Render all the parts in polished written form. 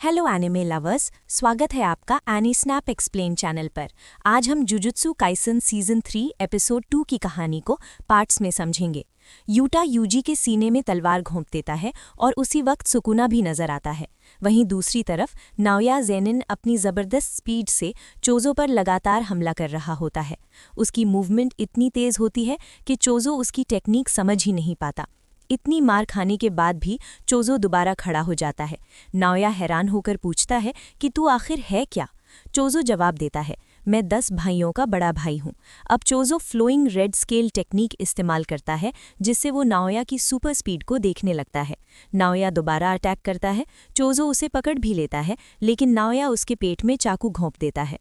Hello anime lovers, स्वागत है आपका एनी स्नैप एक्सप्लेन चैनल पर। आज हम जुजुत्सु काइसन सीजन 3 एपिसोड 2 की कहानी को पार्ट्स में समझेंगे। यूटा यूजी के सीने में तलवार घोंप देता है और उसी वक्त सुकुना भी नजर आता है। वहीं दूसरी तरफ नाओया ज़ेनिन अपनी ज़बरदस्त स्पीड से चोज़ो पर लगातार हमला कर रहा होता है। उसकी मूवमेंट इतनी तेज़ होती है कि चोज़ो उसकी टेक्निक समझ ही नहीं पाता। इतनी मार खाने के बाद भी चोज़ो दोबारा खड़ा हो जाता है। नाओया हैरान होकर पूछता है कि तू आखिर है क्या। चोज़ो जवाब देता है, मैं 10 भाइयों का बड़ा भाई हूँ। अब चोज़ो फ्लोइंग रेड स्केल टेक्निक इस्तेमाल करता है, जिससे वो नाओया की सुपर स्पीड को देखने लगता है। नाओया दोबारा अटैक करता है। चोज़ो उसे पकड़ भी लेता है, लेकिन नाओया उसके पेट में चाकू घोंप देता है।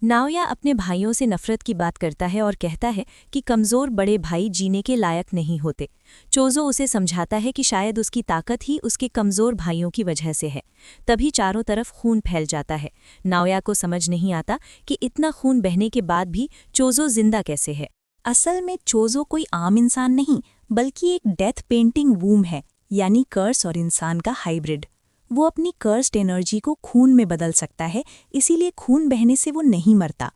नाओया अपने भाइयों से नफरत की बात करता है और कहता है कि कमज़ोर बड़े भाई जीने के लायक नहीं होते। चोज़ो उसे समझाता है कि शायद उसकी ताकत ही उसके कमज़ोर भाइयों की वजह से है। तभी चारों तरफ खून फैल जाता है। नाओया को समझ नहीं आता कि इतना खून बहने के बाद भी चोज़ो जिंदा कैसे है। असल में चोज़ो कोई आम इंसान नहीं, बल्कि एक डेथ पेंटिंग वूम है, यानी कर्स और इंसान का हाइब्रिड। वो अपनी कर्स्ड एनर्जी को खून में बदल सकता है, इसीलिए खून बहने से वो नहीं मरता।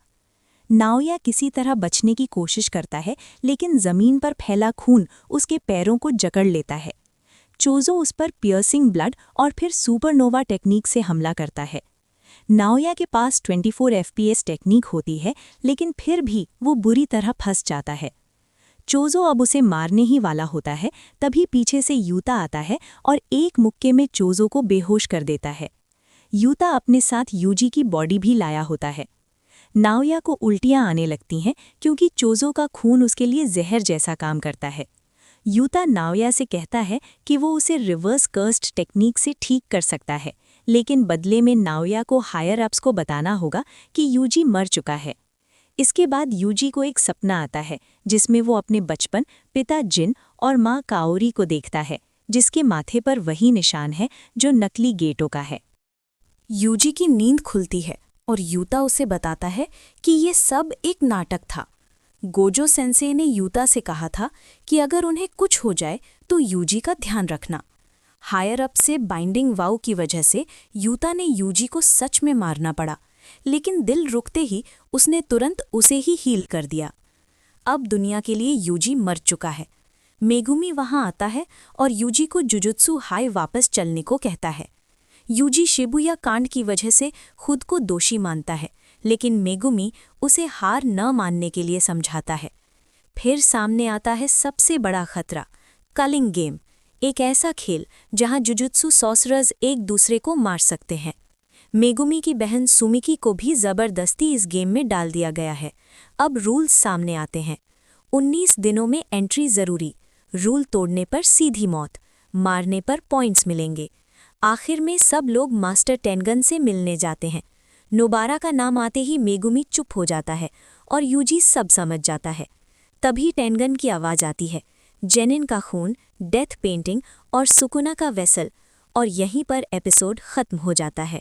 नाओया किसी तरह बचने की कोशिश करता है, लेकिन जमीन पर फैला खून उसके पैरों को जकड़ लेता है। चोज़ो उस पर पियर्सिंग ब्लड और फिर सुपरनोवा टेक्निक से हमला करता है। नाओया के पास 24 FPS टेक्निक होती है, लेकिन फिर भी वो बुरी तरह फंस जाता है। चोज़ो अब उसे मारने ही वाला होता है, तभी पीछे से यूता आता है और एक मुक्के में चोज़ो को बेहोश कर देता है। यूता अपने साथ यूजी की बॉडी भी लाया होता है। नाओया को उल्टियां आने लगती हैं, क्योंकि चोज़ो का खून उसके लिए जहर जैसा काम करता है। यूता नाओया से कहता है कि वो उसे रिवर्स कर्स्ड टेक्निक से ठीक कर सकता है, लेकिन बदले में नाओया को हायर अप्स को बताना होगा कि यूजी मर चुका है। इसके बाद यूजी को एक सपना आता है, जिसमें वो अपने बचपन, पिता जिन और माँ काओरी को देखता है, जिसके माथे पर वही निशान है जो नकली गेटों का है। यूजी की नींद खुलती है और यूता उसे बताता है कि ये सब एक नाटक था। गोजो सेंसे ने यूता से कहा था कि अगर उन्हें कुछ हो जाए तो यूजी का ध्यान रखना। हायर अप से बाइंडिंग वाउ की वजह से यूता ने यूजी को सच में मारना पड़ा, लेकिन दिल रुकते ही उसने तुरंत उसे ही हील कर दिया। अब दुनिया के लिए यूजी मर चुका है। मेगुमी वहां आता है और यूजी को जुजुत्सु हाई वापस चलने को कहता है। यूजी शिबुया कांड की वजह से खुद को दोषी मानता है, लेकिन मेगुमी उसे हार न मानने के लिए समझाता है। फिर सामने आता है सबसे बड़ा खतरा, कलिंग गेम, एक ऐसा खेल जहां जुजुत्सु सॉर्सरर्स एक दूसरे को मार सकते हैं। मेगुमी की बहन सुमिकी को भी जबरदस्ती इस गेम में डाल दिया गया है। अब रूल्स सामने आते हैं। 19 दिनों में एंट्री जरूरी, रूल तोड़ने पर सीधी मौत, मारने पर पॉइंट्स मिलेंगे। आखिर में सब लोग मास्टर टेनगन से मिलने जाते हैं। नोबारा का नाम आते ही मेगुमी चुप हो जाता है और यूजी सब समझ जाता है। तभी टेनगन की आवाज़ आती है, जेनिन का खून, डेथ पेंटिंग और सुकुना का वेसल, और यहीं पर एपिसोड खत्म हो जाता है।